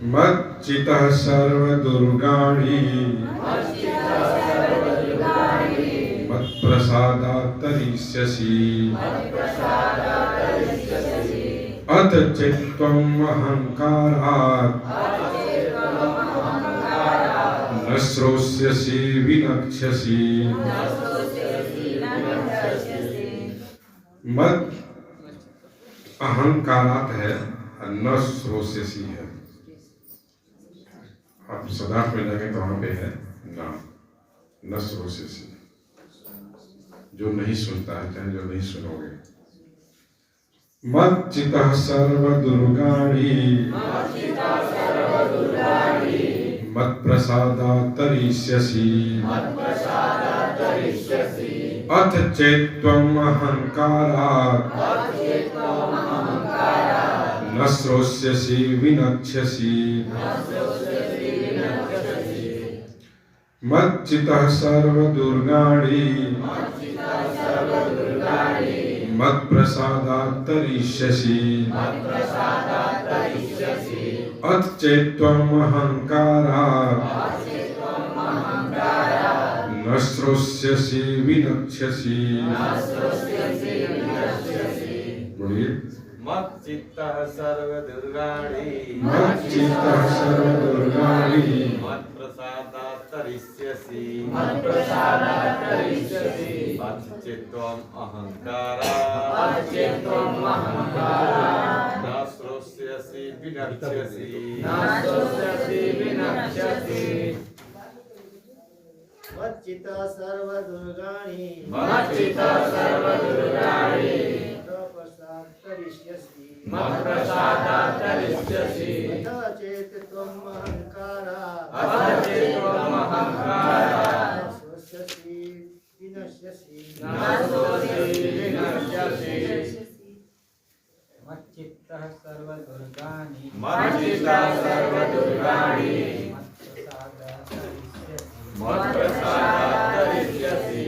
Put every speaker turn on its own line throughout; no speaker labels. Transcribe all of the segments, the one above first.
मच्चितः सर्वदुर्गाणि मत्प्रसादात् तरिष्यसि अथ चित्त्वम् अहङ्कारात् न श्रोष्यसि विनक्ष्यसि। मत अहंकारात है, न श्रोष्यसि है। आप सदार्थ में जाएंगे तो वहां पे है न श्रोष्यसि, जो नहीं सुनता है, चाहे जो नहीं सुनोगे। मच्चितः सर्वदुर्गाणि मत्प्रसादात् तरिष्यसि अथ चेत्त्वम् अहङ्कारात् न श्रोष्यसि विनक्ष्यसि मच्चित्तः सर्वदुर्गाणि मत्प्रसादात् तरिष्यसि अथ चेत्त्वम् अहङ्कारात् न श्रोष्यसि विनक्ष्यसि। बोलिए।
मच्चित्तः सर्वदुर्गाणि मत्प्रसादात् तरिष्यसि अथ चेत्त्वम् अहङ्कारात् न श्रोष्यसि विनक्ष्यसि।
मच्चित्तः सर्वदुर्गाणि मत्प्रसादात् तरिष्यसि अथ चेत्त्वम् अहङ्कारात् न श्रोष्यसि विनक्ष्यसि।
मच्चित्तः सर्वदुर्गाणि
मत्प्रसादात् तरिष्यसि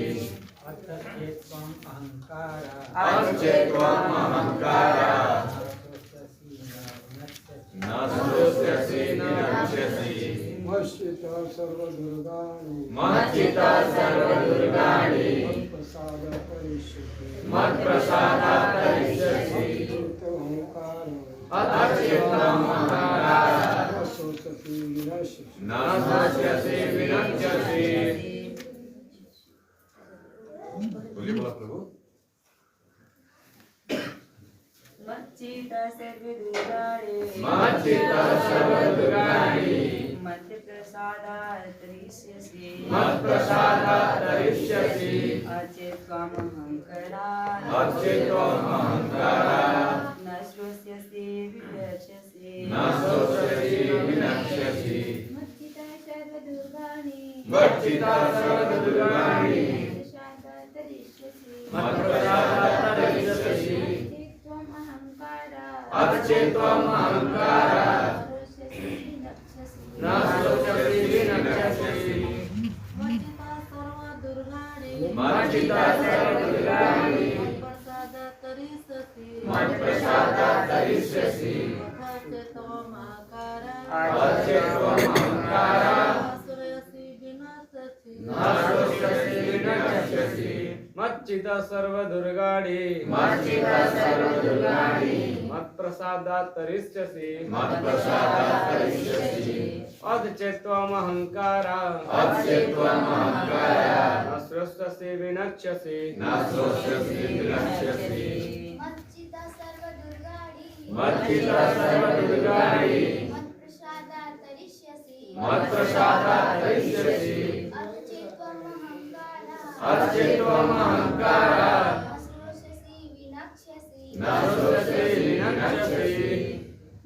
अथ चेत्त्वम् अहङ्कारात्
न श्रोष्यसि विनक्ष्यसि।
मच्चित्तः सर्वदुर्गाणि
मत्प्रसादात् तरिष्यसि
अथ चेत्त्वम् अहङ्कारात्
न श्रोष्यसि विनक्ष्यसि। बोलिए बोला प्रभु।
मच्चित्तः सर्वदुर्गाणि मत्प्रसादात् तरिष्यसि अचेत्त्वम् अहङ्कारात् न श्रोष्यसि विनक्ष्यसि।
मच्चित्तः सर्वदुर्गाणि
मत्प्रसादात् तरिष्यसि
चेत्त्वम् अहङ्कारात्
न श्रोष्यसि विनक्ष्यसि।
मच्चित्तः सर्वदुर्गाणि
मत्प्रसादात् तरिष्यसि अथ चेत्त्वम् अहङ्कारात् न श्रोष्यसि विनक्ष्यसि।
मच्चित्तः सर्वदुर्गाणि मत्प्रसादात् तरिष्यसि अथ चेत्त्वम् अहङ्कारात् न श्रोष्यसि विनक्ष्यसि।
मच्चित्तः सर्वदुर्गाणि मत्प्रसादात् तरिष्यसि अथ चेत्त्वम् अहङ्कारात् न श्रोष्यसि विनक्ष्यसि।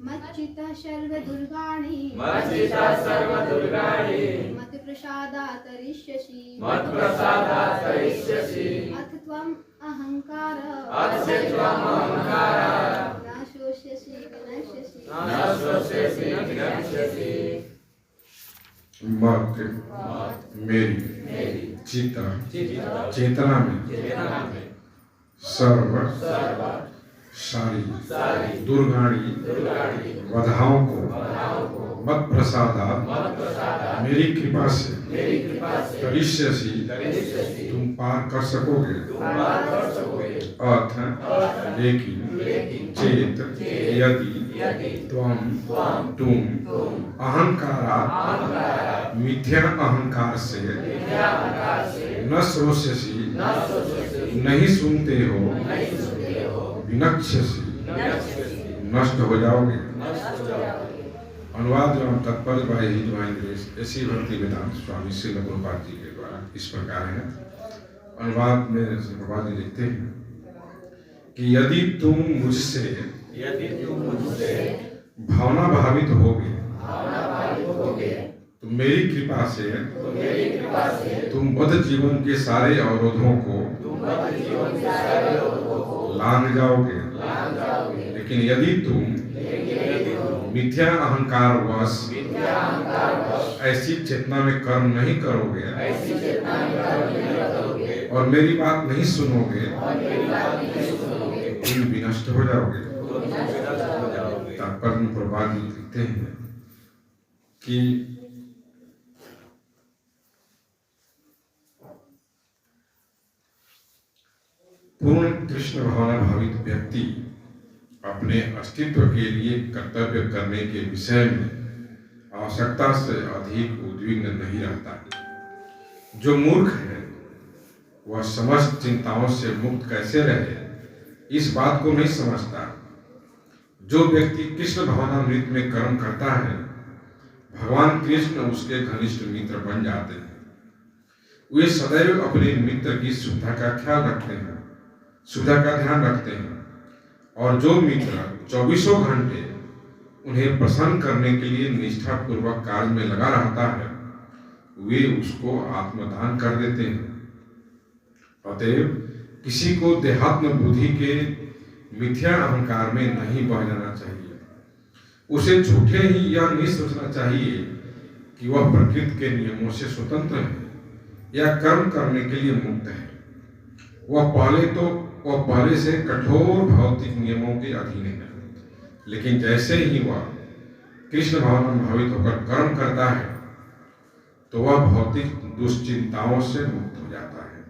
मच्चित्तः सर्वदुर्गाणि मत्प्रसादात् तरिष्यसि अथ त्वम् अहङ्कारात् न श्रोष्यसि विनक्ष्यसि।
मत मेरी चित्ता चेतना में सर्व सारी दुर्गाणी बाधाओं को मत प्रसादात् मेरी कृपा से तरिष्यसि तुम पार कर सकोगे। अथ लेकिन चेत यदि तुम अहंकारात् मिथ्या अहंकार से न श्रोष्यसि नहीं सुनते हो विनक्ष्यसि नष्ट हो जाओगे। अनुवाद एवं तात्पर्य बाय हिज डिवाइन ग्रेस ऐसी भक्ति वेदांत स्वामी श्री प्रभुपाद जी के द्वारा इस प्रकार है। अनुवाद में प्रभुपाद जी लिखते हैं कि यदि तुम मुझसे भावना भावित होगे तो मेरी कृपा से तुम बद्ध जीवन के सारे अवरोधों को लांघ जाओगे। लेकिन यदि तुम मिथ्या अहंकार वश ऐसी चेतना में कर्म नहीं करोगे और मेरी बात नहीं सुनोगे, तुम विनष्ट हो जाओगे। तात्पर्य में प्रभुपाद जी लिखते हैं कि पूर्ण कृष्ण भावना भावित व्यक्ति अपने अस्तित्व के लिए कर्तव्य करने के विषय में आवश्यकता से अधिक उद्विग्न नहीं रहता। जो मूर्ख है वह समस्त चिंताओं से मुक्त कैसे रहे, इस बात को नहीं समझता। जो व्यक्ति कृष्ण भावनामृत में कर्म करता है, भगवान कृष्ण उसके घनिष्ठ मित्र बन जाते हैं। वे सदैव अपने मित्र की सुविधा का ख्याल रखते हैं, सुविधा का ध्यान रखते हैं, और जो मित्र 24 घंटे उन्हें प्रसन्न करने के लिए निष्ठापूर्वक कार्य में लगा रहता है, वे उसको आत्मदान कर देते हैं। अतएव किसी को देहात्म बुद्धि के मिथ्या अहंकार में नहीं बह जाना चाहिए। उसे झूठे ही यह नहीं सोचना चाहिए कि वह प्रकृति के नियमों से स्वतंत्र है या कर्म करने के लिए मुक्त है। वह पहले से कठोर भौतिक नियमों के अधीन है, लेकिन जैसे ही वह कृष्ण भावना में भावित होकर कर्म करता है तो वह भौतिक दुश्चिंताओं से मुक्त हो जाता है।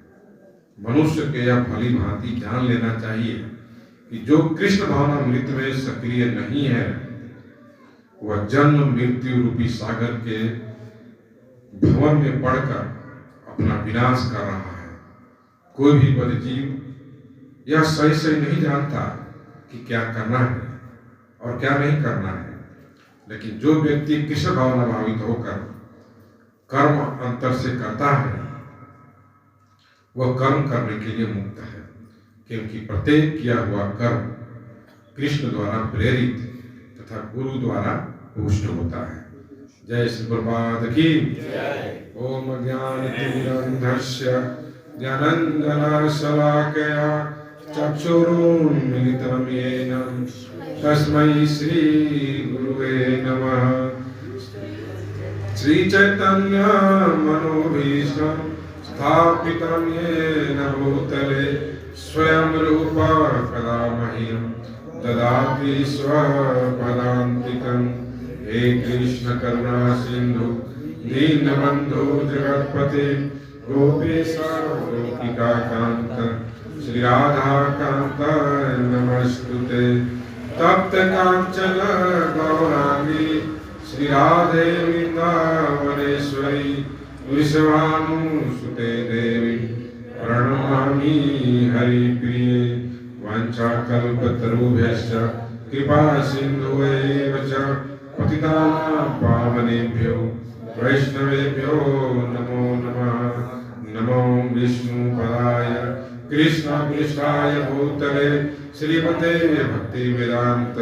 मनुष्य के यह भली भांति जान लेना चाहिए कि जो कृष्ण भावनामृत में सक्रिय नहीं है, वह जन्म मृत्यु रूपी सागर के भंवर में पड़कर अपना विनाश कर रहा है। कोई भी बद्ध जीव यह सही नहीं जानता कि क्या करना है और क्या नहीं करना है, लेकिन जो व्यक्ति कृष्ण भावना भावित होकर कर्म अंतर से करता है, वह कर्म करने के लिए मुक्त है, क्योंकि प्रत्येक किया हुआ कर्म कृष्ण द्वारा प्रेरित तथा गुरु द्वारा पुष्ट होता है। जय श्री प्रभुपाद की जय। ओम ज्ञानतिमिरन्धस्य ज्ञानञ्जनशलाकया चक्षुरुन्मिलितं येन तस्मै श्री गुरुवे नमः। श्री चैतन्य मनोभीष्टं स्थापितं येन भूतले स्वयं रूप कदा मह्यं ददाति स्वपदान्तिकम्। हे कृष्ण करुणा सिंधु दीनबंधु जगत्पते गोपेश गोपिका कांत श्री राधा कांत नमस्तुते। तप्त कांचन गौरांगी श्री राधे वृंदावनेश्वरी विश्वानुसुते देवी प्रणमामि हरिप्रिये। वाञ्छाकल्पतरुभ्यश्च कृपा सिन्धुएव च पतितानां पावनेभ्यो वैष्णवेभ्यो नमो नमः। नमो विष्णुपदाय कृष्णपृष्ठाय भूतले श्रीमते भक्तिवेदांत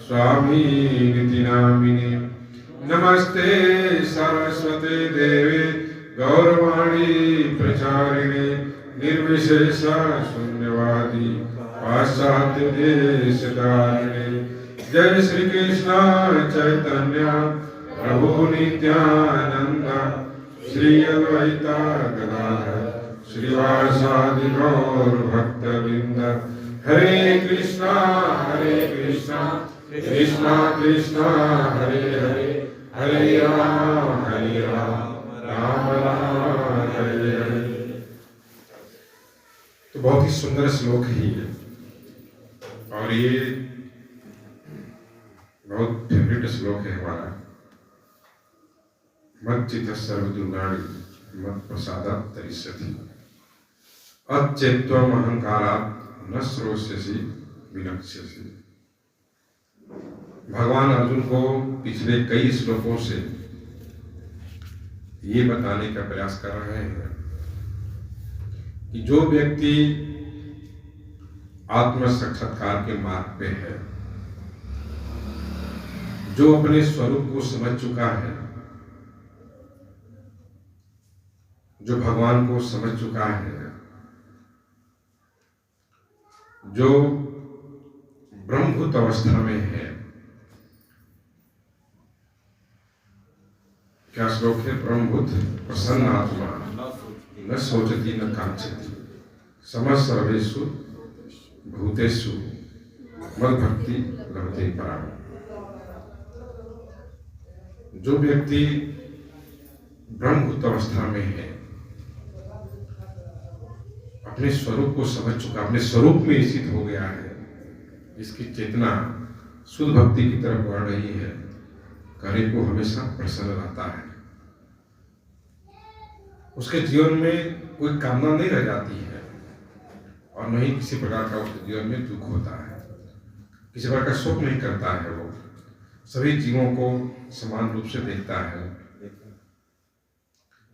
स्वामिनिति नामिने। नमस्ते सरस्वते देवे गौरवाणी प्रचारिणे निर्विशेष शून्यवादी पाश्चात्य देशकारिणे। जय श्री कृष्ण चैतन्य प्रभु नित्यानंद श्री अद्वैता गदाधर श्रीवासादि गौर भक्तवृंद। हरे कृष्णा कृष्णा कृष्णा हरे हरे, हरे राम राम राम हरे हरे। तो बहुत ही सुंदर श्लोक ही है और ये बहुत फेवरेट श्लोक है हमारा। मच्चित्त सर्वदुर्गाणि मत् प्रसादात् तरिष्यति अचेत्त्वम् अहंकारात् न श्रोष्यसि विनक्ष्यसि। भगवान अर्जुन को पिछले कई श्लोकों से ये बताने का प्रयास कर रहे हैं कि जो व्यक्ति आत्म साक्षात्कार के मार्ग पे है, जो अपने स्वरूप को समझ चुका है, जो भगवान को समझ चुका है, जो ब्रह्मभूत अवस्था में है। क्या श्लोक है? ब्रह्मभूत प्रसन्न आत्मा न सोचती न कांक्षति समः सर्वेषु भूतेषु मद भक्ति लभते पराम। जो व्यक्ति ब्रह्मभूत अवस्था में है, अपने स्वरूप को समझ चुका, अपने स्वरूप में स्थित हो गया है, इसकी चेतना शुद्ध भक्ति की तरफ बढ़ रही है, कार्य को हमेशा प्रसन्न रहता है। उसके जीवन में कोई कामना नहीं रह जाती है और न ही किसी प्रकार का उसके जीवन में दुख होता है, किसी प्रकार का शोक नहीं करता है। वो सभी जीवों को समान रूप से देखता है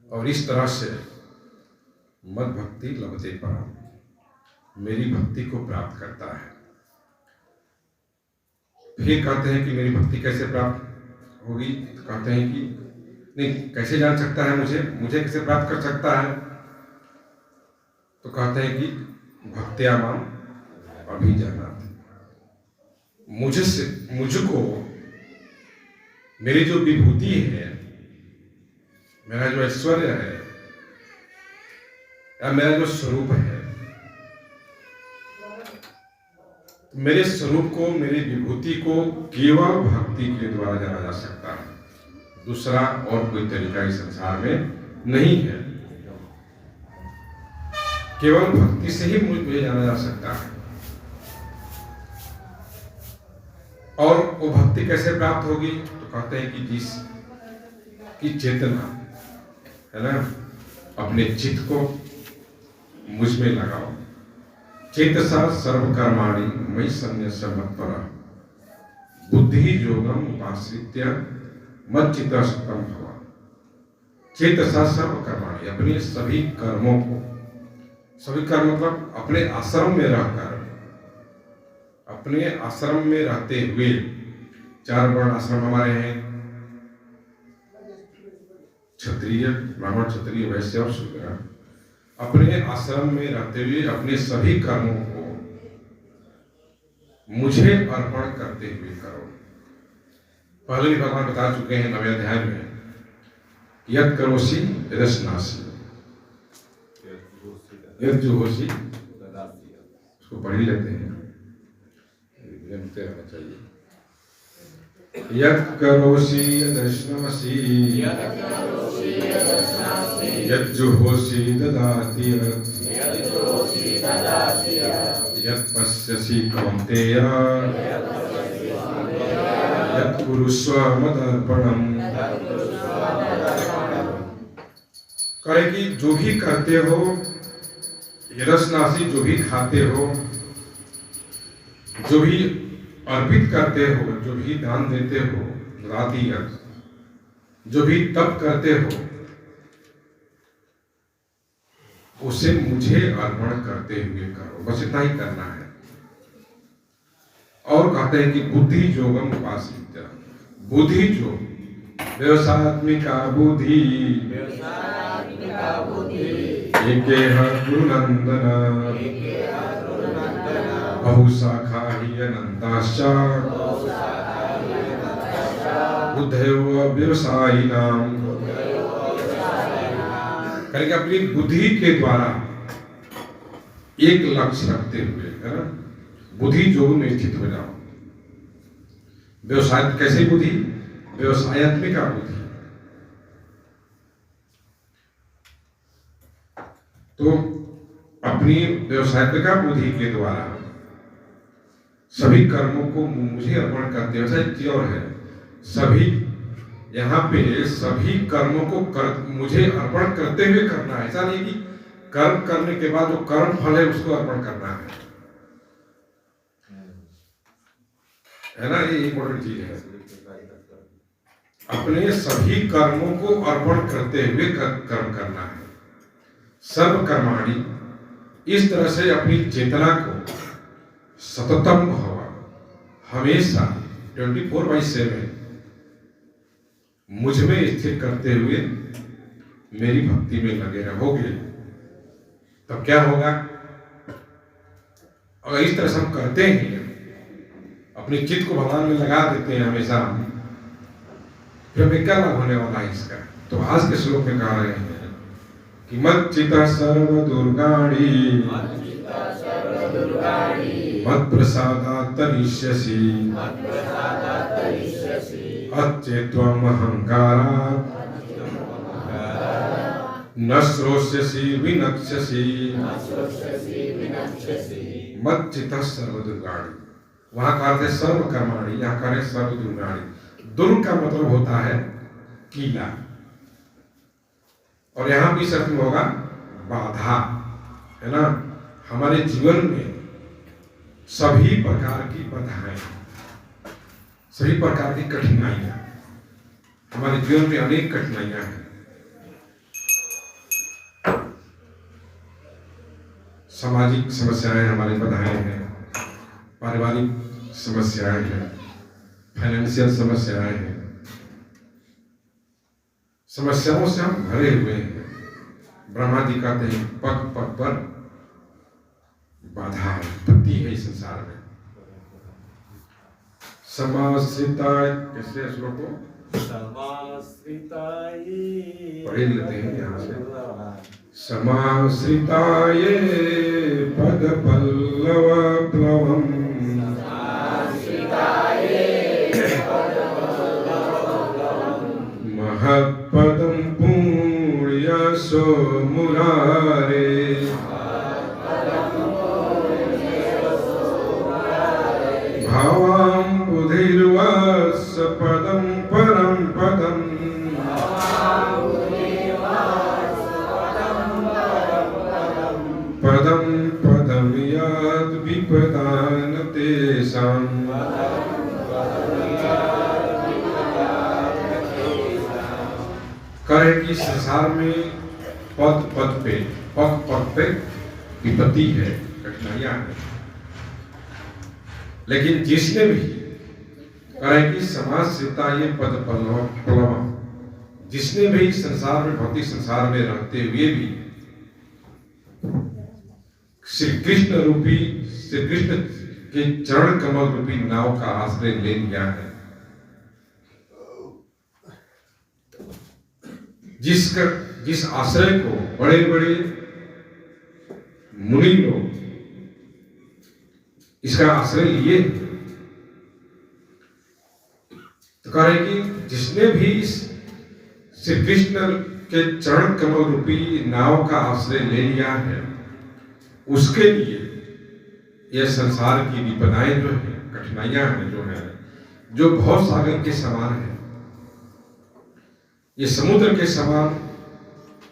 और इस तरह से मद भक्ति लभते पराम, मेरी भक्ति को प्राप्त करता है। फिर कहते हैं कि मेरी भक्ति कैसे प्राप्त होगी? तो कहते हैं कि नहीं, कैसे जान सकता है मुझे कैसे प्राप्त कर सकता है? तो कहते हैं कि भक्त्या माम अभिजानाति, मुझको मेरी जो विभूति है, मेरा जो ऐश्वर्य है या मेरा जो स्वरूप है, मेरे स्वरूप को, मेरी विभूति को केवल भक्ति के द्वारा जाना जा सकता है। दूसरा और कोई तरीका इस संसार में नहीं है। केवल भक्ति से ही मुझे जाना जा सकता है। और वो भक्ति कैसे प्राप्त होगी? तो कहते हैं कि जिसकी चेतना है ना, अपने चित्त को मुझ में लगाओ। चेतसा सर्वकर्माणि मयि सन्न्यस्य मत्परः बुद्धि योगम उपाश्रित्य मच्चित्तः सततं भव। चेतसा सर्वकर्माणि, अपने सभी कर्मों को, सभी कर्म मतलब अपने आश्रम में रहकर, अपने आश्रम में रहते हुए, 4 वर्ण आश्रम हमारे हैं, क्षत्रिय, ब्राह्मण, क्षत्रिय, वैश्य और शूद्र। अपने आश्रम में रहते हुए अपने सभी कर्मों को मुझे अर्पण करते हुए करो। पहले भी भगवान बता चुके हैं 9वें अध्याय में, यत् करोसि यदश्नासि यत् जुहोसि, उसको पढ़ ही लेते हैं, लिखते रहना चाहिए। यत् करोसि यदश्नासि यत् जुहोसि ददाति यत् पश्यसि कौन्तेय यत् कुरुष्व मदर्पणम्। कहे कि जो भी करते हो, यदश्नासि, जो भी खाते हो, जो भी अर्पित करते हो, जो भी दान देते हो, ददाति यत्, जो भी तप करते हो, उसे मुझे अर्पण करते हुए करो। बस इतना ही करना है। और कहते हैं कि बुद्धि योगम उपाश्रित्य, बुद्धि जो व्यवसायत्मिका बुद्धि एकेह गुरुनंदन बहुशाखा हि अनंताश्च बुद्धयो व्यवसायिनाम। करके अपनी बुद्धि के द्वारा एक लक्ष्य रखते हुए, है ना, बुद्धि योग में स्थित हो जाओ। व्यवसाय कैसे बुद्धि? व्यवसायत्मिका बुद्धि। तो अपनी व्यवसायत्मिका बुद्धि के द्वारा सभी कर्मों को मुझे अर्पण करते हुए, एक चीज और है, सभी यहाँ पे सभी कर्मों को मुझे अर्पण करते हुए करना है। ऐसा नहीं कि कर्म करने के बाद जो कर्म फल है उसको अर्पण करना है ना, ये इंपॉर्टेंट चीज है। अपने सभी कर्मों को अर्पण करते हुए कर्म करना है। सर्व कर्माणि, इस तरह से अपनी चेतना को सततम भव, हमेशा 24/7 मुझ में स्थित करते हुए मेरी भक्ति में लगे रहोगे तब क्या होगा? अगर इस तरह से हम करते हैं, अपने चित्त को भगवान में लगा देते हैं हमेशा, फिर हमें क्या लाभ होने वाला है इसका? तो आज के श्लोक में कह रहे हैं कि मच्चिता सर्व दुर्गाणि मत् प्रसादात् तरिष्यसि अच्छेत्त्वम् अहंकारात् न श्रोष्यसि विनक्ष्यसि मच्चिता सर्व दुर्गाणि। वहां का अर्थ है सर्व कर्माणि, यहाँ का है सर्व दुर्गाणि। दुर्ग का मतलब होता है कीला, और यहां भी अर्थ में होगा बाधा, है ना। हमारे जीवन में सभी प्रकार की बाधाएं, सभी प्रकार की कठिनाइयां, हमारे जीवन में अनेक कठिनाइयां हैं। सामाजिक समस्याएं हमारी बाधाएं हैं, पारिवारिक समस्याएं हैं, फाइनेंशियल समस्याएं हैं। समस्याओं से हम भरे हुए हैं। ब्रह्मा जी कहते हैं पग पग पर बाधा है, विपत्ति है इस संसार में। समाश्रिता, कैसे श्लोक को पढ़ लेते हैं यहाँ से। समाश्रिताये पद पल्लव प्लवम् महत्पदं पुण्यसो मुरारे भावाम्बुधिर्वास पदं परं पदम् पदं पदं यद् विपदान तेषाम् कहे कि संसार में पद पद पे, पग पग पे विपत्ति है, कठिनाइयां हैं, लेकिन जिसने भी कहे कि समाज सीता ये पद पल्लव, जिसने भी संसार में, भौतिक संसार में रहते हुए भी श्री कृष्ण रूपी, श्री कृष्ण के चरण कमल रूपी नाव का आश्रय ले लिया है, जिस आश्रय को बड़े बड़े मुनि लोग इसका आश्रय लिए, तो कह रहे कि जिसने भी श्री कृष्ण के चरण कमल रूपी नाव का आश्रय ले लिया है, उसके लिए यह संसार की विपदाएं जो है, कठिनाइयां हैं जो है, जो भव सागर के समान है, ये समुद्र के समान,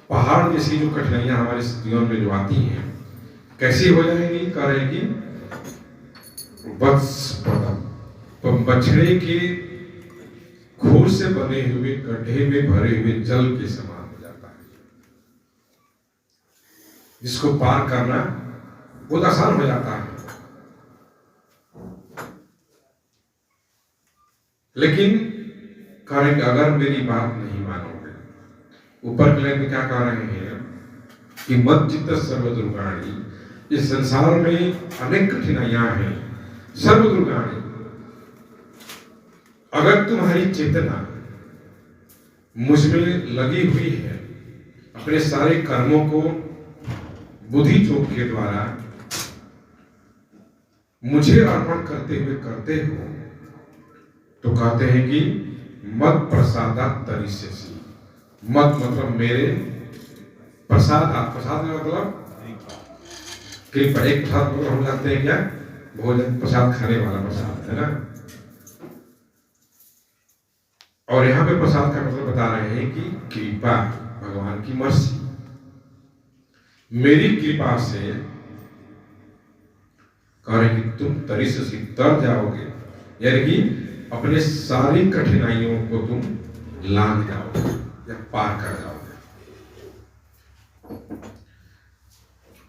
पहाड़ जैसी जो कठिनाइयां हमारे जीवन में जो आती हैं, कैसी हो जाएगी? कह रहे कि बछड़े के खूर से बने हुए गड्ढे में भरे हुए जल के समान हो जाता है, जिसको पार करना बहुत आसान हो जाता है। लेकिन कह रहे कि अगर मेरी बात नहीं मानोगे, ऊपर के लाइन में क्या कह रहे हैं कि मच्चिता सर्व दुर्गाणि, इस संसार में अनेक कठिनाइयां हैं, सर्व दुर्गाणि। अगर तुम्हारी चेतना मुझ में लगी हुई है, अपने सारे कर्मों को बुद्धि चोक के द्वारा मुझे अर्पण करते हुए करते हो, तो कहते हैं कि मत् प्रसादात् तरिष्यसि। मत मतलब मेरे, प्रसाद, प्रसाद मतलब कृपा। एक प्रसाद मतलब हम जानते हैं क्या? भोजन, प्रसाद खाने वाला प्रसाद, है ना। और यहाँ पे प्रसाद का मतलब बता रहे हैं कि कृपा, भगवान की मर्जी, मेरी कृपा से कह रहे कि तुम तरिष्यसि, तर जाओगे, यानी कि अपने सारी कठिनाइयों को तुम लांघ जाओगे या पार कर जाओगे।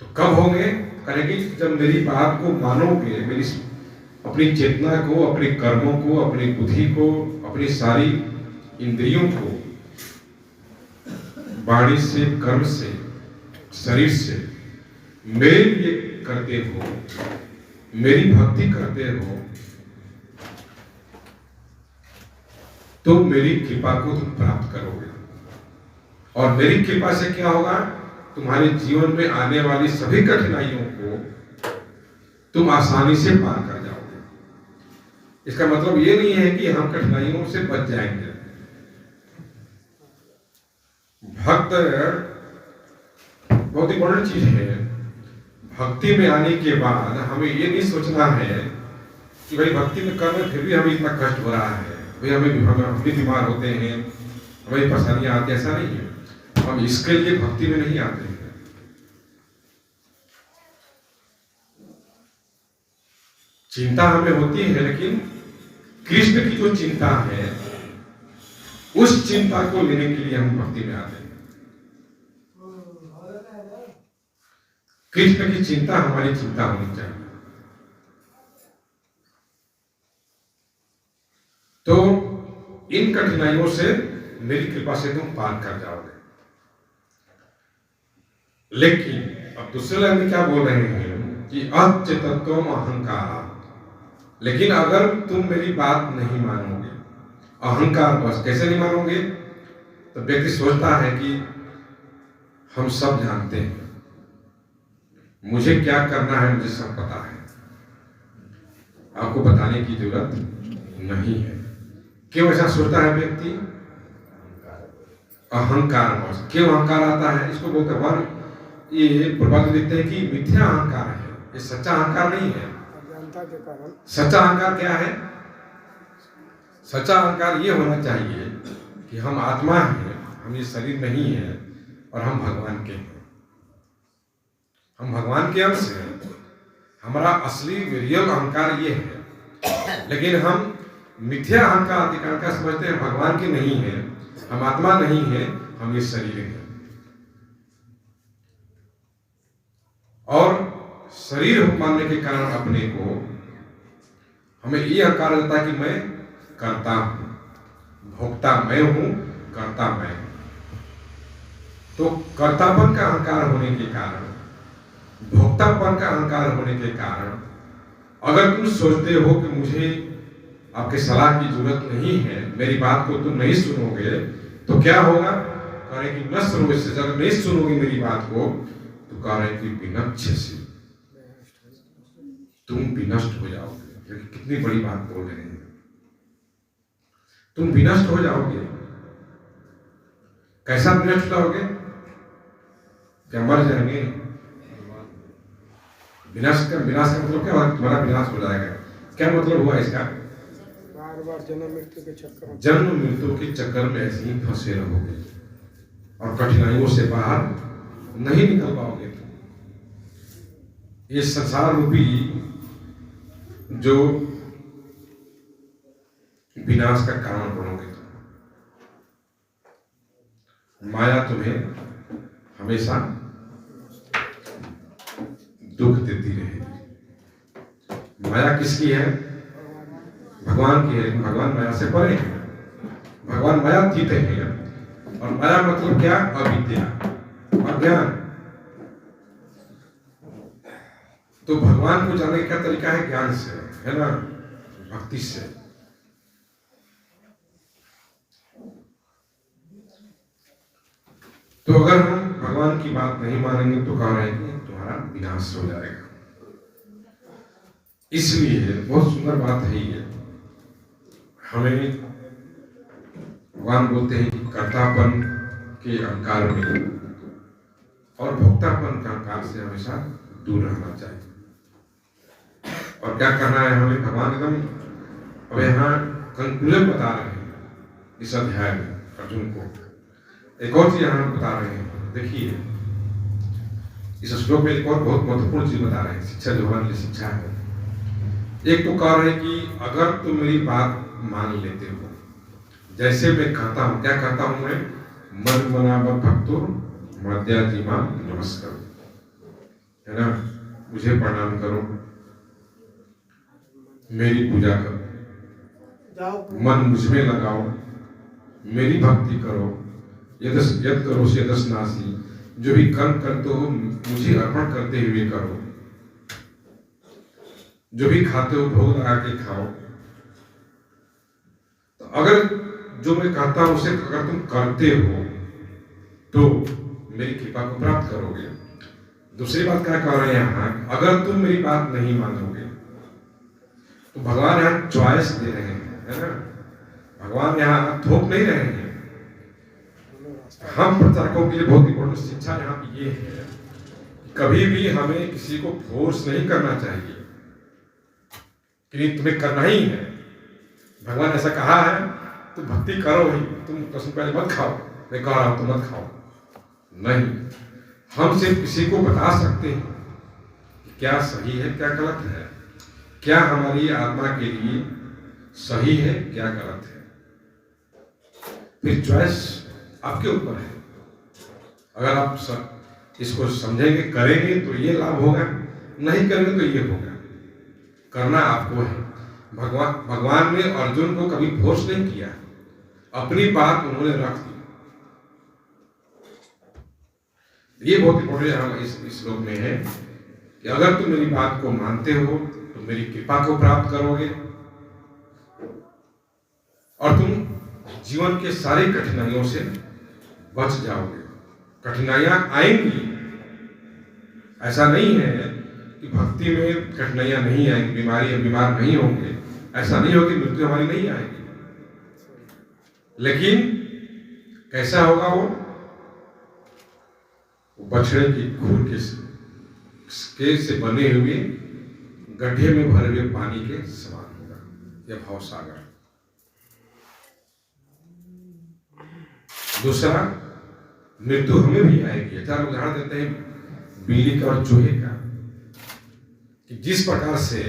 तो कब होंगे? करेंगे जब मेरी बात को मानोगे, मेरी अपनी चेतना को, अपने कर्मों को, अपनी बुद्धि को, अपनी सारी इंद्रियों को वाणी से, कर्म से, शरीर से मेरे लिए करते हो, मेरी भक्ति करते हो, तो मेरी कृपा को तुम प्राप्त करोगे। और मेरी कृपा से क्या होगा? तुम्हारे जीवन में आने वाली सभी कठिनाइयों को तुम आसानी से पार कर जाओगे। इसका मतलब ये नहीं है कि हम कठिनाइयों से बच जाएंगे। भक्त बहुत इंपॉर्टेंट चीज है। भक्ति में आने के बाद हमें ये नहीं सोचना है कि भाई भक्ति में कर रहे फिर भी हमें इतना कष्ट हो रहा है, भाई हम भी बीमार होते हैं, हमें परेशानियां आती, ऐसा नहीं है। हम इसके लिए भक्ति में नहीं आते हैं। चिंता हमें होती है, लेकिन कृष्ण की जो चिंता है उस चिंता को लेने के लिए हम भक्ति में आते हैं। कृष्ण की चिंता हमारी चिंता होनी चाहिए। तो इन कठिनाइयों से मेरी कृपा से तुम पार कर जाओगे। लेकिन अब दूसरे लाइन में क्या बोल रहे हैं कि अच्युतत्वम अहंकार। लेकिन अगर तुम मेरी बात नहीं मानोगे, अहंकार बस कैसे नहीं मानोगे? तो व्यक्ति सोचता है कि हम सब जानते हैं, मुझे क्या करना है मुझे सब पता है, आपको बताने की जरूरत नहीं है। क्यों ऐसा सोचता है व्यक्ति? अहंकार बस। क्यों अहंकार आता है? इसको बोलते हैं, ये प्रभाव देखते हैं कि मिथ्या अहंकार है, ये सच्चा अहंकार नहीं है। सच्चा अहंकार क्या है? सच्चा अहंकार ये होना चाहिए कि हम आत्मा हैं, हम ये शरीर नहीं है और हम भगवान के हैं, हम भगवान के अंश हैं। हमारा असली रियल अहंकार ये है। लेकिन हम मिथ्या अहंकार अधिकार का समझते हैं भगवान के नहीं है, हम आत्मा नहीं है, हम ये शरीर हैं। और शरीर मानने के कारण अपने को हमें ये अहंकार होता है कि मैं करता हूं, भोक्ता मैं हूं, करता मैं हूं। तो कर्तापन का अहंकार होने के कारण, भोक्तापन का अहंकार होने के कारण अगर तुम सोचते हो कि मुझे आपके सलाह की जरूरत नहीं है, मेरी बात को तुम नहीं सुनोगे, तो क्या होगा? कह रहे कि न सुनो, इससे अगर नहीं सुनोगे मेरी बात को तो कह रहे कि विनश्यसि, तुम विनष्ट हो जाओगे। कितनी बड़ी बात बोल रहे हैं, तुम विनष्ट हो जाओगे। कैसा विनष्ट होगे? क्या मर जाएंगे? विनाश का मतलब क्या हुआ? तुम्हारा विनाश हो जाएगा। क्या मतलब हुआ इसका?
बार बार जन्म मृत्यु के चक्कर में
ऐसे ही फंसे रहोगे और कठिनाइयों से बाहर नहीं निकल पाओगे। ये संसार रूपी जो विनाश का कारण बनोगे, माया तुम्हें हमेशा दुख देती रहेगी। माया किसकी है? भगवान की है। भगवान माया से परे है, भगवान मायातीत है। और माया मतलब क्या? अविद्या, अज्ञान। तो भगवान को जानने का तरीका है ज्ञान से, है ना, भक्ति से। तो अगर हम भगवान की बात नहीं मानेंगे तो कह रहे हैं कि तुम्हारा विनाश हो जाएगा। इसलिए बहुत सुंदर बात है ये। हमें भगवान बोलते हैं कि कर्तापन के अहंकार में और भोक्तापन का अहंकार से हमेशा दूर रहना चाहिए। और क्या करना है हमें? भगवान एकदम अब यहाँ कंक्लूजन बता रहे हैं इस अध्याय में अर्जुन को। एक और चीज यहाँ बता रहे हैं, देखिए इस श्लोक में एक और बहुत महत्वपूर्ण चीज बता रहे हैं, शिक्षा जो हमारे लिए शिक्षा है। एक तो कह रहे हैं कि अगर तुम मेरी बात मान लेते हो, जैसे मैं कहता हूं, क्या कहता हूं मैं? मन मनावत भक्तुर मध्याजिमा नमस्कार, है ना, मुझे प्रणाम करो, मेरी पूजा करो, मन मुझ में लगाओ, मेरी भक्ति करो, यद करोषि यदस्नासि, जो भी कर्म करते हो मुझे अर्पण करते हुए करो। जो भी खाते हो भोग लगा के खाओ। तो अगर जो मैं कहता हूं उसे अगर तुम करते हो तो मेरी कृपा को प्राप्त करोगे। दूसरी बात क्या कह रहे हैं यहाँ, अगर तुम मेरी बात नहीं मानोगे तो भगवान यहाँ चॉइस दे रहे हैं, है ना। भगवान यहाँ थोप नहीं रहे हैं। हम प्रचारकों के लिए बहुत इंपॉर्टेंट शिक्षा यहाँ पे ये है, कभी भी हमें किसी को फोर्स नहीं करना चाहिए कि तुम्हें करना ही है। भगवान ऐसा कहा है तो भक्ति करो ही, तुम प्रश्न पहले मत खाओ, मैं कह रहा हूं तो मत खाओ। नहीं, हम सिर्फ किसी को बता सकते हैं कि क्या सही है क्या गलत है, क्या हमारी आत्मा के लिए सही है क्या गलत है। फिर चॉइस आपके ऊपर है। अगर आप इसको समझेंगे करेंगे तो ये लाभ होगा, नहीं करेंगे तो ये होगा। करना आपको है। भगवान ने अर्जुन को कभी फोर्स नहीं किया, अपनी बात उन्होंने रख दी। ये बहुत इंपॉर्टेंट हम इस श्लोक में है कि अगर तुम मेरी बात को मानते हो तो मेरी कृपा को प्राप्त करोगे और तुम जीवन के सारी कठिनाइयों से बच जाओगे। कठिनाइयां आएंगी, ऐसा नहीं है कि भक्ति में कठिनाइयां नहीं आएंगी, बीमार नहीं होंगे, ऐसा नहीं होगी, मृत्यु हमारी नहीं आएगी। लेकिन कैसा होगा वो बछड़े की खूर के से बने हुए गड्ढे में भरे हुए पानी के समान होगा, यह भाव सागर। दूसरा, मृत्यु हमें भी आएगी। चार उदाहरण देते हैं बिल्ली का और चूहे का, कि जिस प्रकार से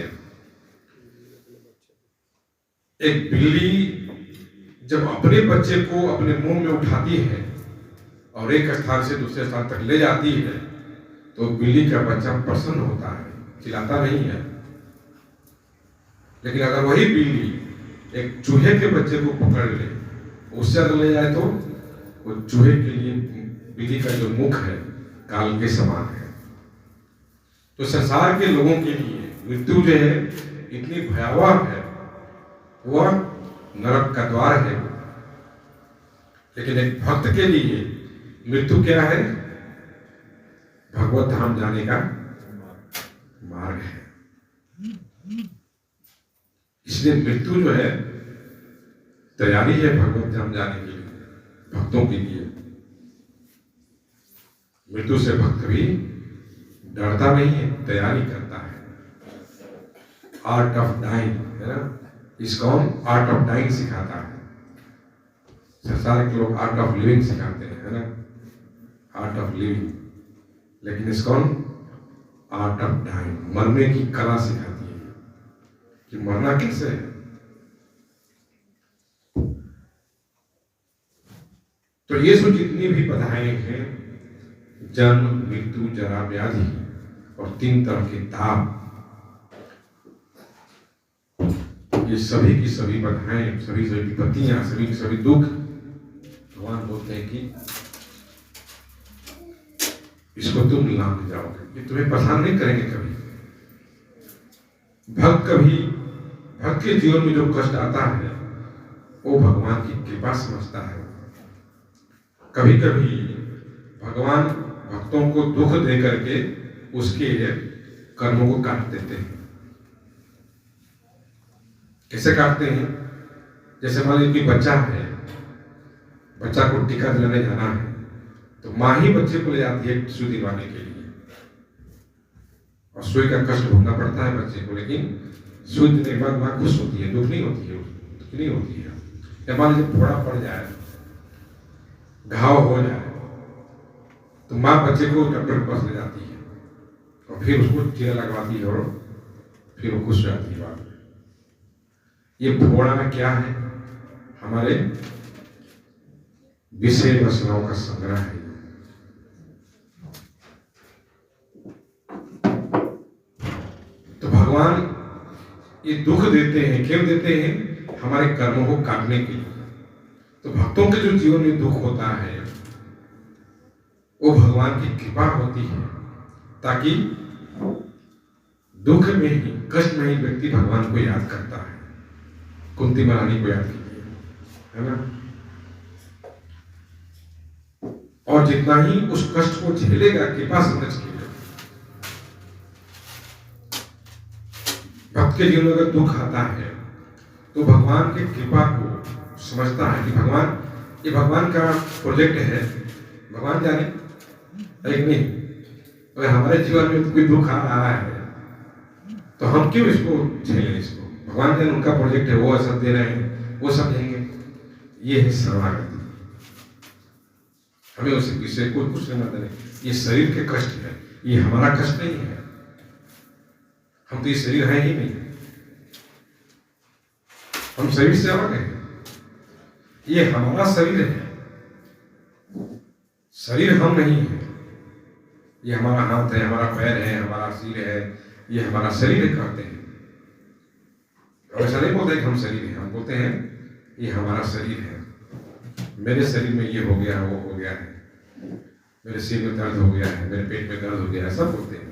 एक बिल्ली जब अपने बच्चे को अपने मुंह में उठाती है और एक स्थान से दूसरे स्थान तक ले जाती है तो बिल्ली का बच्चा प्रसन्न होता है, चिल्लाता नहीं है। लेकिन अगर वही बिल्ली एक चूहे के बच्चे को पकड़ ले, उससे अगर ले जाए तो वो चूहे के लिए बिल्ली का जो मुख है काल के समान है। तो संसार के लोगों के लिए मृत्यु जो है इतनी भयावह है, वह नरक का द्वार है। लेकिन एक भक्त के लिए मृत्यु क्या है? भगवत धाम जाने का मार्ग है। इसलिए मृत्यु जो है तैयारी है भगवत धाम जाने के लिए, भक्तों के लिए। मृत्यु से भक्त भी डरता नहीं है, तैयारी करता है। आर्ट ऑफ डाइंग है ना, इसकॉन आर्ट ऑफ डाइंग सिखाता है। संसार के लोग आर्ट ऑफ लिविंग सिखाते हैं, है ना, आर्ट ऑफ लिविंग। लेकिन इसकॉन आर्ट ऑफ डाइंग, मरने की कला सिखाती है कि मरना कैसे है। तो ये जो जितनी भी बाधाएं हैं, जन्म, मृत्यु, जरा, व्याधि और 3 तरह के ताप, ये सभी की सभी बाधाएं, सभी विपत्तियां, सभी की सभी दुख, भगवान बोलते हैं कि इसको तुम लांघ जाओगे, ये तुम्हें परेशान नहीं करेंगे कभी। भक्त के जीवन में जो कष्ट आता है वो भगवान की कृपा समझता है। कभी कभी भगवान भक्तों को दुख दे करके उसके कर्मों को काट देते हैं। कैसे काटते हैं? जैसे मान लीजिए कि बच्चा है, बच्चा को टीका दिलाने जाना है तो माँ ही बच्चे को ले जाती है सुई दिलवाने के लिए, और सुई का कष्ट भोगना पड़ता है बच्चे को। लेकिन सुई देने के बाद माँ खुश होती है, दुख नहीं होती है, दुख नहीं होती है। या मान लीजिए फोड़ा पड़ जाए, घाव हो जाए, तो माँ बच्चे को डॉक्टर के पास ले जाती है और फिर उसको टीका लगवाती है और फिर वो खुश हो जाती है। बात ये फोड़ा में क्या है? हमारे विषय वासनाओं का संग्रह है। तो भगवान ये दुख देते हैं, क्यों देते हैं? हमारे कर्मों को काटने के लिए। तो भक्तों के जो जीवन में दुख होता है वो भगवान की कृपा होती है, ताकि दुख में ही, कष्ट में ही व्यक्ति भगवान को याद करता है। कुंती महारानी को याद कीजिए, है ना। और जितना ही उस कष्ट को झेलेगा कृपा समझ के, भक्त के जीवन में अगर दुख आता है तो भगवान की कृपा को समझता है कि भगवान, ये भगवान का प्रोजेक्ट है, भगवान जाने एक नहीं। अगर हमारे जीवन में तो कोई दुख आ रहा है तो हम क्यों इसको झेलें? इसको भगवान जाने, उनका प्रोजेक्ट है, वो सब दे रहे हैं, वो समझेंगे। ये है शरणागति। हमें उसे किसी को कुछ लेना देना। ये शरीर के कष्ट है, ये हमारा कष्ट नहीं है। हम तो ये शरीर है ही नहीं, हम शरीर से अलग हैं। ये हमारा शरीर है, शरीर हम नहीं है। ये हमारा हाथ है, हमारा पैर है, हमारा सिर है, ये हमारा शरीर कहते हैं। और ऐसा नहीं बोलते कि हम शरीर हैं, हम बोलते हैं ये हमारा शरीर है। मेरे शरीर में ये हो गया, वो हो गया है, मेरे सिर में दर्द हो गया है, मेरे पेट में दर्द हो गया है, सब बोलते हैं।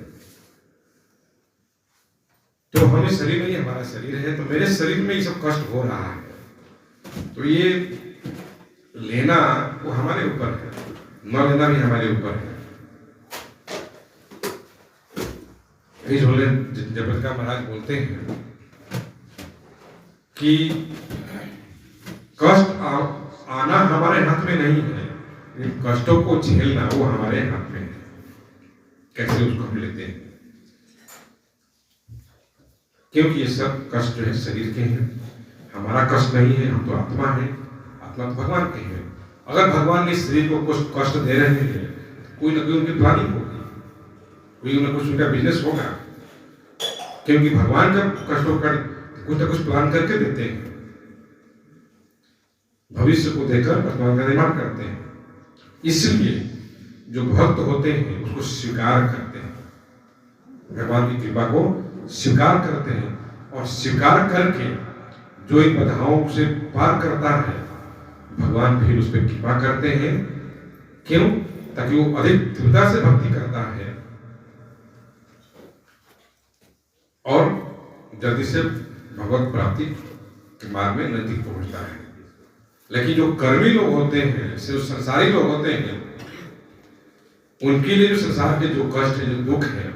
तो हमें शरीर में, ये हमारा शरीर है, तो मेरे शरीर में ये सब कष्ट हो रहा है। तो ये लेना वो हमारे ऊपर है, न लेना भी हमारे ऊपर है। जबरदस्त महाराज बोलते हैं कि कष्ट आना हमारे हाथ में नहीं है, इन कष्टों को झेलना वो हमारे हाथ में है। कैसे उसको हम लेते हैं? क्योंकि ये सब कष्ट जो है शरीर के हैं, हमारा कष्ट नहीं है। हम तो आत्मा है, आत्मा तो भगवान के हैं। अगर भगवान ने शरीर को कुछ कष्ट दे रहे हैं, कोई ना कोई उनकी प्लानिंग होगी, कोई ना कुछ उनका बिजनेस होगा। क्योंकि भगवान जब कष्टों का कुछ ना कुछ प्लान करके देते हैं, भविष्य को देखकर वर्तमान का निर्माण करते हैं। इसलिए जो भक्त होते हैं उसको स्वीकार करते हैं, भगवान की कृपा को स्वीकार करते हैं, और स्वीकार करके जो इन बाधाओं से पार करता है, भगवान फिर उस पर कृपा करते हैं। क्यों? ताकि वो अधिक दृढ़ता से भक्ति करता है और जल्दी से भगवत प्राप्ति के मार्ग में नजदीक पहुंचता है। लेकिन जो कर्मी लोग होते हैं, जो संसारी लोग होते हैं, उनके लिए जो संसार के जो कष्ट है, जो दुख है,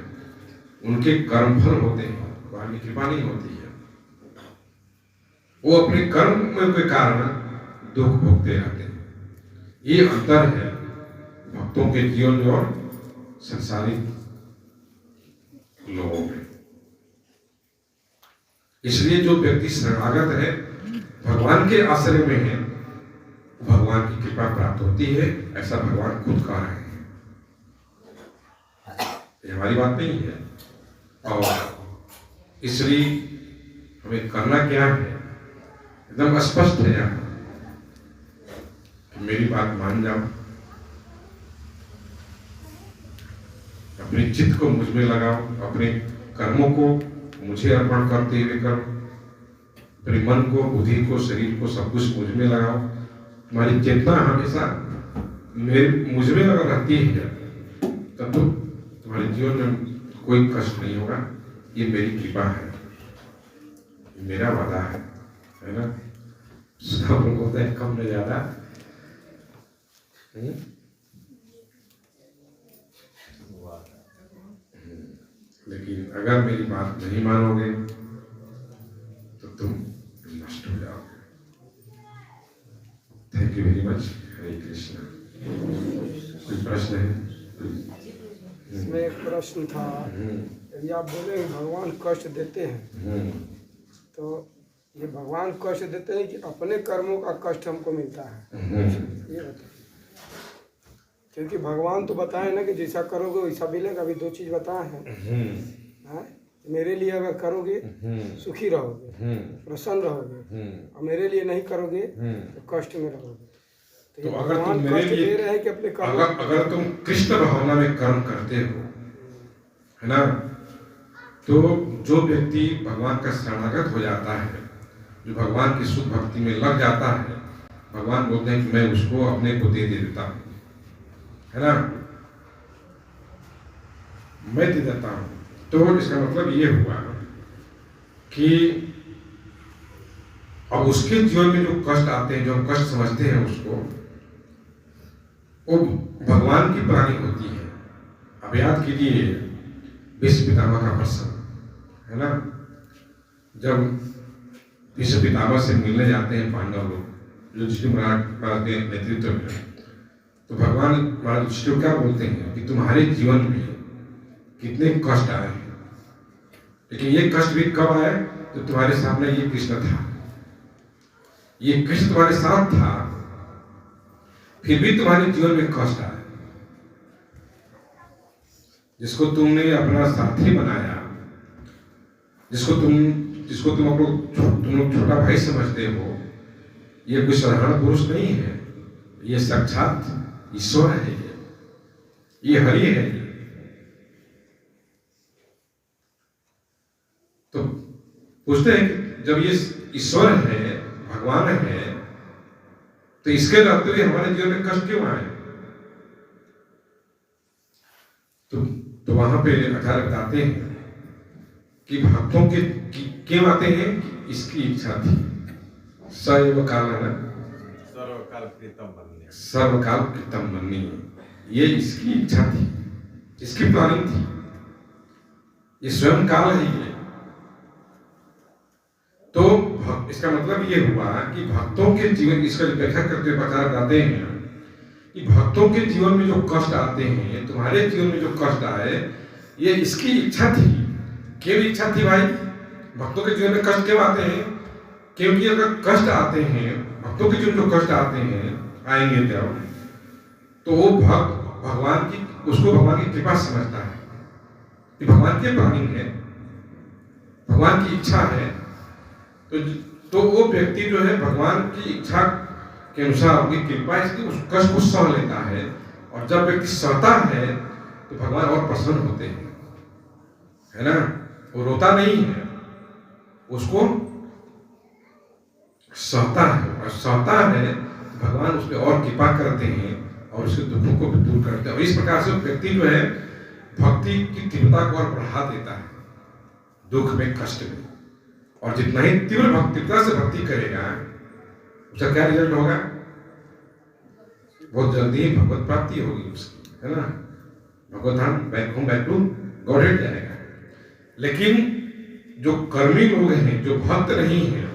उनके कर्मफल होते हैं, भगवान की कृपा नहीं होती है। वो अपने कर्म के कारण दुख भोगते रहते हैं। ये अंतर है भक्तों के जीवन में और संसारी लोगों में। इसलिए जो व्यक्ति शरणागत है, भगवान के आश्रय में है, भगवान की कृपा प्राप्त होती है, ऐसा भगवान खुद कह रहे हैं। ये हमारी बात नहीं है। और इसलिए हमें करना क्या है, एकदम स्पष्ट है यहाँ कि मेरी बात मान जाओ, अपने चित्त को मुझ में लगाओ, अपने कर्मों को मुझे अर्पण करते हुए करो, अपने मन को, बुद्धि को, शरीर को, सब कुछ मुझ में लगाओ। तुम्हारी चेतना हमेशा मुझ में अगर रहती है तब तो तुम्हारे जीवन में कोई कष्ट नहीं होगा। ये मेरी कृपा है, ये मेरा वादा है ना। सब लोग होता है कम न ज्यादा। लेकिन अगर मेरी बात नहीं मानोगे तो तुम नष्ट हो जाओगे। Thank you very much. Hare Krishna. कोई प्रश्न है?
इसमें एक प्रश्न था, यदि आप बोले भगवान कष्ट देते हैं, तो ये भगवान कष्ट देते हैं कि अपने कर्मों का कष्ट हमको मिलता है? ये बताइए। क्योंकि भगवान तो बताए ना कि जैसा करोगे वैसा मिलेगा। अभी दो चीज बताए हैं। मेरे लिए अगर करोगे सुखी रहोगे, प्रसन्न रहोगे, और मेरे लिए नहीं करोगे तो कष्ट में रहोगे।
तो अगर तुम मेरे लिए
दे रहे हैं कि अपने
अगर तुम कृष्ण भावना में कर्म करते हो, है ना, तो जो व्यक्ति भगवान का शरणागत हो जाता है, जो भगवान की शुद्ध भक्ति में लग जाता है, भगवान बोलते हैं कि मैं उसको अपने को दे देता हूँ, है ना। मैं दे देता हूँ। तो इसका मतलब ये हुआ कि अब उसके जीवन में जो कष्ट आते हैं, जो हम कष्ट समझते हैं उसको, वो भगवान की प्राणी होती है। अब याद कीजिए भीष्म पितामह का प्रसंग है ना, जब भीष्म पितामह से मिलने जाते हैं पांडव लोग, जो युधिष्ठिर महाराज के नेतृत्व में, तो भगवान महाराज युधिष्ठिर क्या बोलते हैं कि तुम्हारे जीवन में कितने कष्ट आए हैं, लेकिन ये कष्ट भी कब आए, तो तुम्हारे सामने ये कृष्ण था, ये कृष्ण तुम्हारे साथ था, फिर भी तुम्हारे जीवन में कष्ट आए। जिसको तुमने अपना साथी बनाया, जिसको तुम लोग छोटा भाई समझते हो, ये कोई साधारण पुरुष नहीं है, ये साक्षात ईश्वर है, ये हरि है। तो पूछते हैं कि जब ये ईश्वर है, भगवान है, तो इसके रहते हुए हमारे जीवन में कष्ट क्यों आए? तो वहां पे आचार्य बताते हैं कि भक्तों के क्यों आते हैं, इसकी इच्छा थी। सर्व काल कृतम बन्नी, ये इसकी इच्छा थी, इसकी प्लानिंग थी, ये स्वयं काल है ये। तो इसका मतलब ये हुआ कि भक्तों के जीवन, इसका व्याख्या करते हुए आचार्य बताते हैं कि भक्तों के जीवन में जो कष्ट आते हैं, तुम्हारे जीवन में जो कष्ट आए, ये इसकी इच्छा थी। क्यों इच्छा थी भाई? भक्तों के जीवन में कष्ट क्यों आते हैं? क्योंकि अगर कष्ट आते हैं, भक्तों के जीवन में जो कष्ट आते हैं, आएंगे जब, तो वो भक्त भगवान की, उसको भगवान की कृपा समझता है कि भगवान की प्लानिंग है, भगवान की इच्छा है। तो वो व्यक्ति जो है भगवान की इच्छा के अनुसार, उनकी कृपा इसकी उस कष्ट को सह लेता है, और जब व्यक्ति सहता है तो भगवान और प्रसन्न होते हैं, है ना। वो रोता नहीं है, उसको सहता है, और सहता है तो भगवान उस पर और कृपा करते हैं और उसके दुखों को भी दूर करते हैं। और इस प्रकार से व्यक्ति जो है भक्ति की तीव्रता को और बढ़ा देता है, दुख में, कष्ट में। और जितना ही तीव्र तीव्रता से भक्ति करेगा, उसका क्या रिजल्ट होगा? बहुत जल्दी ही भगवत प्राप्ति होगी उसकी, है ना। भगवत धाम, बैक टू गॉडहेड जाएगा। लेकिन जो कर्मी लोग हैं, जो भक्त नहीं हैं,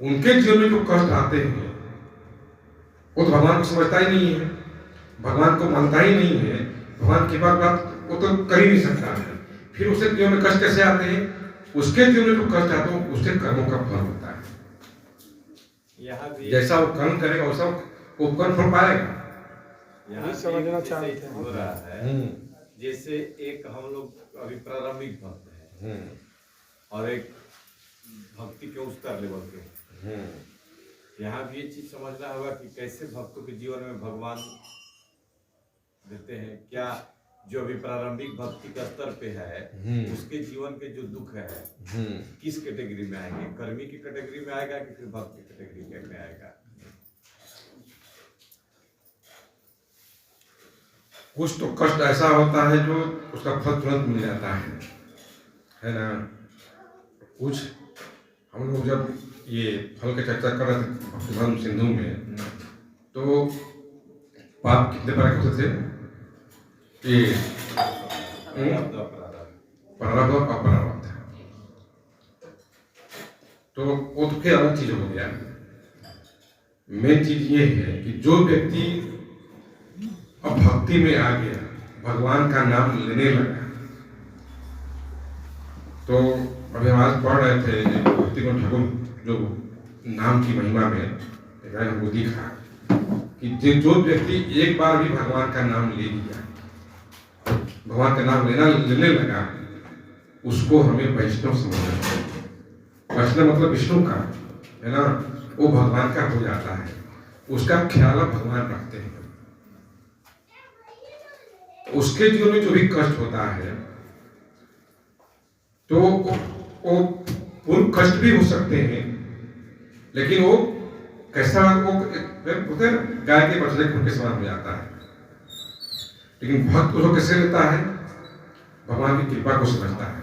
उनके जीवन में जो कष्ट आते हैं, वो तो भगवान को समझता ही नहीं है, भगवान को मानता ही नहीं है, भगवान की बात वो तो कर ही नहीं सकता है। फिर उसके जीवन में कष्ट कैसे आते हैं? उसके जीवन में जो कष्ट आते हैं उसके कर्मों का फल होता है। जैसा वो कर्म करेगा वैसा वो कर्म फल पाएगा।
यही समझना चाहते हैं।
हो रहा है जैसे एक हम लोग अभी प्रारंभिक भक्त हैं और एक भक्ति के उच्चतर लेवल के, यहाँ भी ये चीज समझना होगा कि कैसे भक्तों के जीवन में भगवान देते हैं। क्या जो अभी प्रारंभिक भक्ति का स्तर पे है, उसके जीवन के जो दुख है किस कैटेगरी में आएंगे? कर्मी की कैटेगरी में आएगा कि फिर भक्त की कैटेगरी में आएगा?
कुछ तो कष्ट ऐसा होता है जो उसका फल तुरंत मिल जाता है ना। कुछ हम लोग जब ये फल की चर्चा कर रहे थे भक्तिधर्म सिंधु में, तो पाप कितने प्रकार के होते थे? ये प्रारब्ध और अपरारब्ध, तो वो तो क्या अलग चीज हो गया। मेन चीज ये है कि जो व्यक्ति अब भक्ति में आ गया, भगवान का नाम लेने लगा, तो अभी हम आज पढ़ रहे थे भक्ति को ठाकुर जो नाम की महिमा में हमको दिखा कि जो व्यक्ति एक बार भी भगवान का नाम ले लिया, भगवान का नाम लेने लगा, उसको हमें वैष्णव समझना चाहिए। वैष्णव मतलब विष्णु का, है ना, वो भगवान का हो जाता है, उसका ख्याल भगवान रखते हैं। उसके जीवन में जो भी कष्ट होता है, तो वो पूर्व कष्ट भी हो सकते हैं, लेकिन वो कैसा, वो होते हैं गाय के बछड़े खून के समान हो जाता है। लेकिन भक्त उसको कैसे लेता है? भगवान की कृपा को समझता है।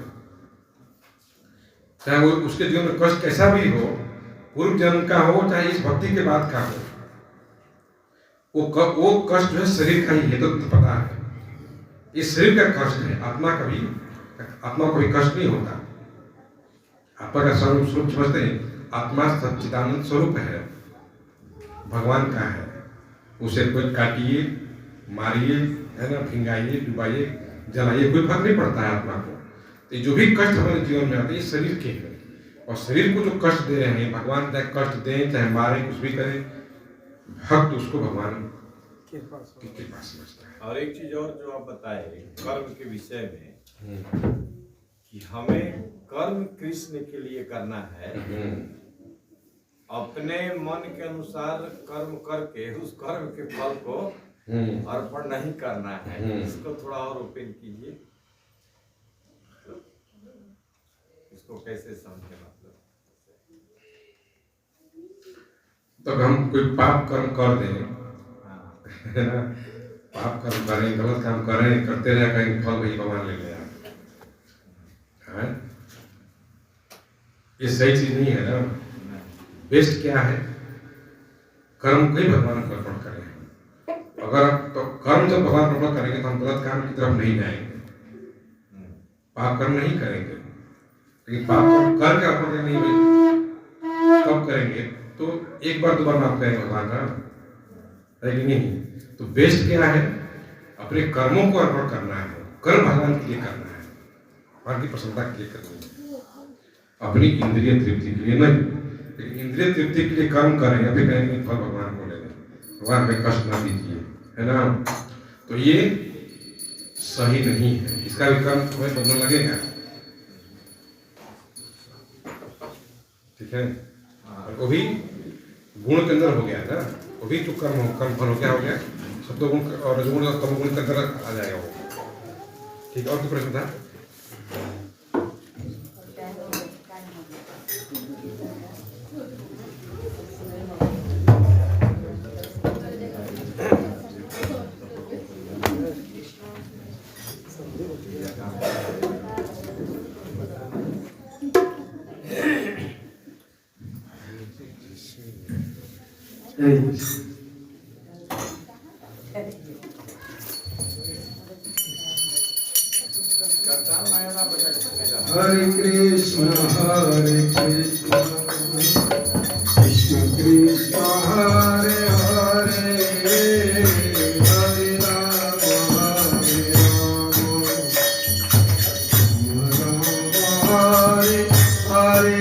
चाहे वो उसके जीवन में कष्ट कैसा भी हो, पूर्व जन्म का हो चाहे इस भक्ति के बाद का हो, वो कष्ट जो है शरीर का ही है, तो पता है ये शरीर का कष्ट है। आत्मा को भी कष्ट नहीं होता। आत्मा का स्वरूप समझते हैं, आत्मा सच्चिदानंद स्वरूप है, भगवान का है। उसे कोई काटिए, मारिए, है ना, भिंगाइए, डुबाइए, जलाइए, कोई फर्क नहीं पड़ता है आत्मा को। तो जो भी कष्ट हमारे जीवन में आते हैं ये शरीर के हैं, और शरीर को जो कष्ट दे रहे हैं, भगवान चाहे कष्ट दें चाहे मारें, कुछ भी करें, भक्त उसको भगवान की कृपा समझता है।
और एक चीज और जो आप बताए कर्म के विषय में, कि हमें कर्म कृष्ण के लिए करना है, अपने मन के अनुसार कर्म करके उस कर्म के फल को अर्पण नहीं करना है। इसको थोड़ा और ओपन कीजिए, इसको कैसे समझे? मतलब
तो हम कोई पाप कर्म कर दें, है ना, पाप कर्म करें, गलत काम करें, करते रहे, कहीं फल वही भगवान ले लिया, ये सही चीज नहीं है ना। बेस्ट क्या है? कर्म को ही भगवान को अर्पण करें। अगर तो कर्म जब भगवान अर्पण करेंगे तो हम गलत काम की तरफ नहीं जाएंगे, पाप कर्म नहीं करेंगे। लेकिन पाप कर्म करके अर्पण नहीं भाई कब करेंगे? तो एक बार 2 बार माफ करेंगे भगवान का, लेकिन नहीं। तो बेस्ट क्या है? अपने कर्मों को अर्पण करना है, कर्म भगवान के लिए करना है, भगवान की प्रसन्नता के लिए करनी है, अपनी इंद्रिय तृप्ति के लिए नहीं। लेकिन इंद्रिय तृप्ति के लिए कर्म करें या फिर कहेंगे फल भगवान को ले लें, भगवान हमें कष्ट ना दीजिए, है ना, तो ये सही नहीं है। इसका भी कर्म हमें बदलने लगेगा, ठीक है। वो भी गुण के अंदर हो गया ना, वो भी जो कर्म फल हो गया सत्वगुण और रजोगुण और तमोगुण के अंदर आ जाएगा वो, ठीक है। और कोई प्रश्न था?
हरे कृष्ण कृष्ण कृष्ण हरे हरे, हरे राम हरे हरे,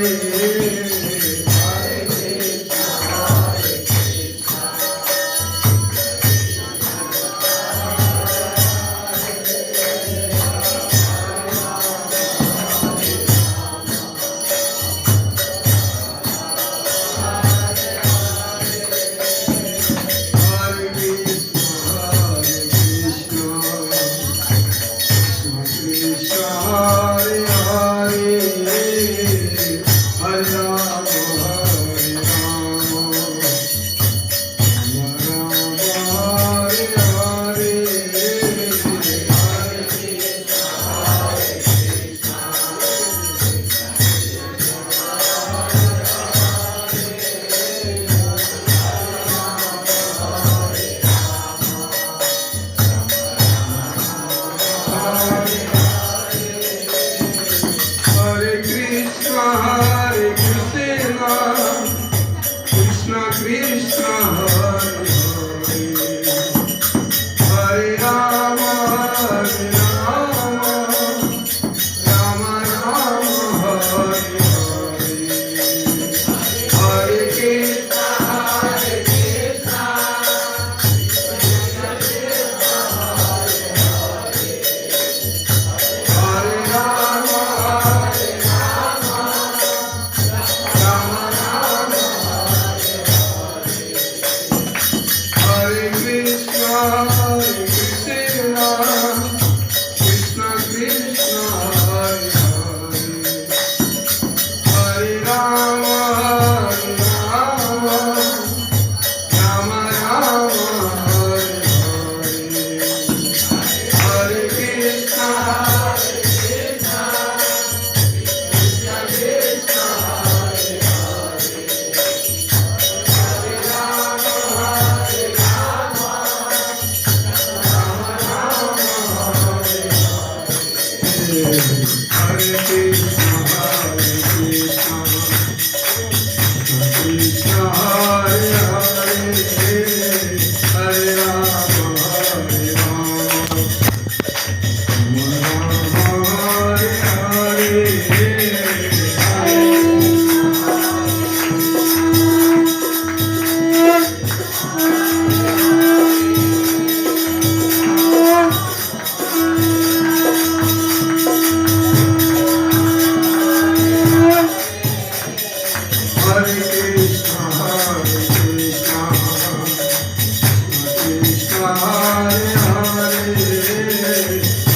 हरे हरे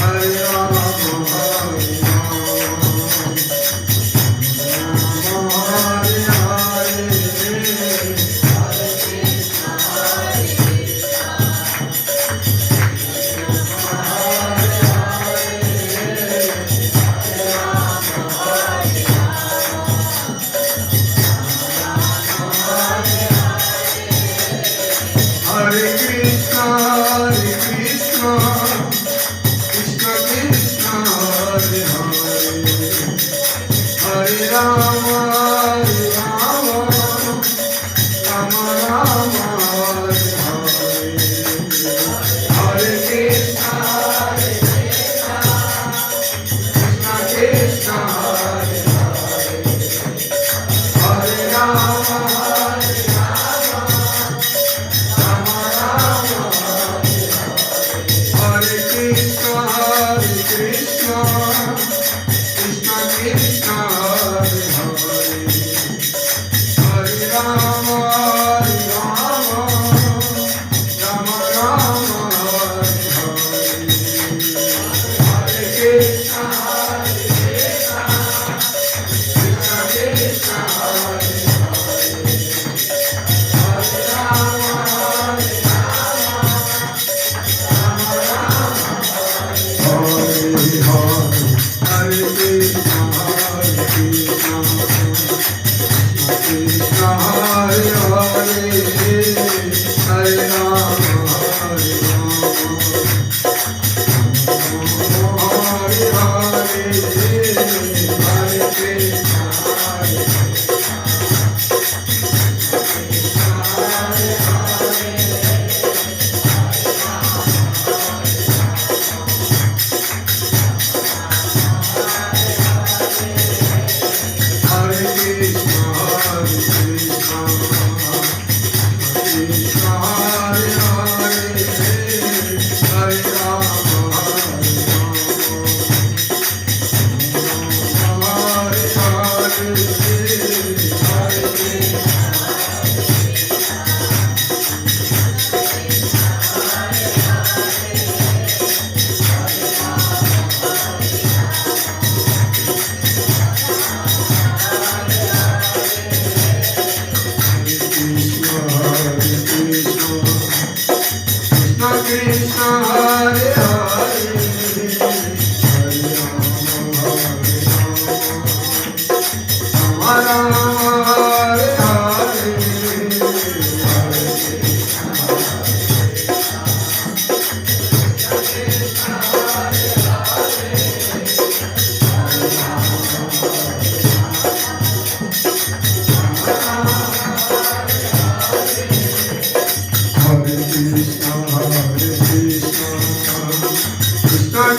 हरे राम हरे राम हरे हरे कृष्णा कृष्ण कृष्ण हरे हरे हरे राम राम राम हरे हरे हरे कृष्णा कृष्ण हरे हरे राम हरे कृष्ण कृष्ण कृष्ण हरे हरे हरे राम राम राम हरे हरे हरे कृष्ण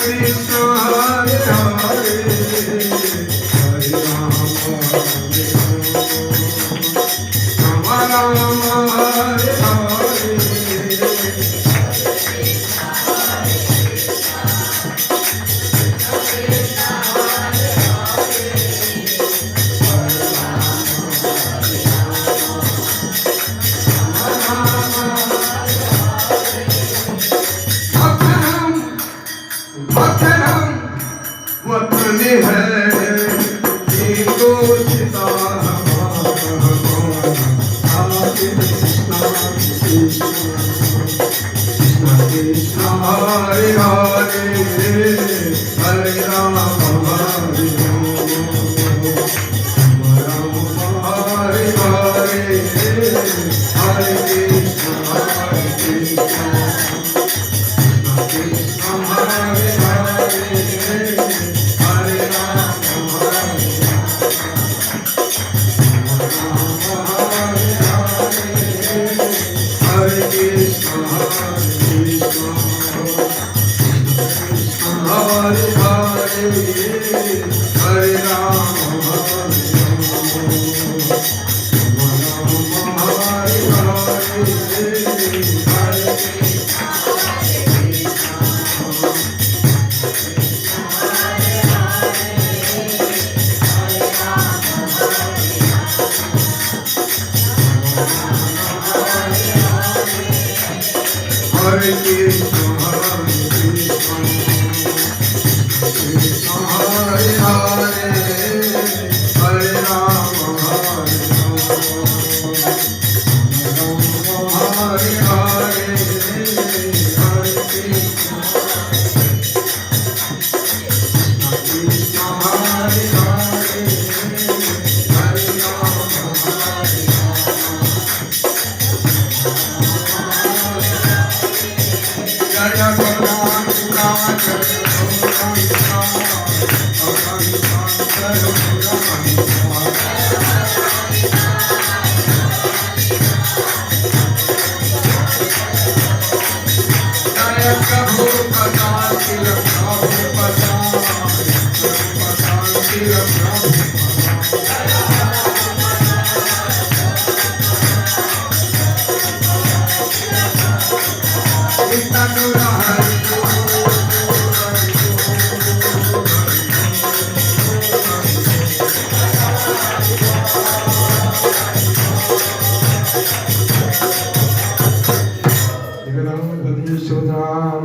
कृष्ण हरे हरे राम हरे कृष्ण कृष्ण हरे हरे हरे राम हरे हरे कृष्ण हरे हरे हरे राम हरे हरे हरे कृष्ण कृष्ण हरे हरे हरे राम जय भगवान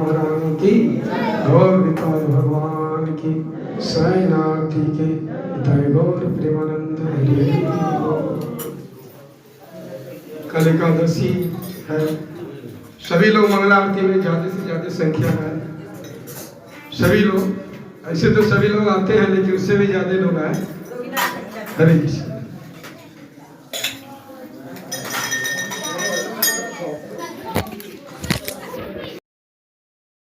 राम की गौर विकार भगवान की साईनाथी के जय गौर प्रेमानंद हरि कल एकादशी है। सभी लोग मंगला आरती में ज्यादा से ज्यादा संख्या है। सभी लोग ऐसे तो सभी लोग आते हैं, लेकिन उससे भी ज्यादा लोग आए। हरे कृष्ण।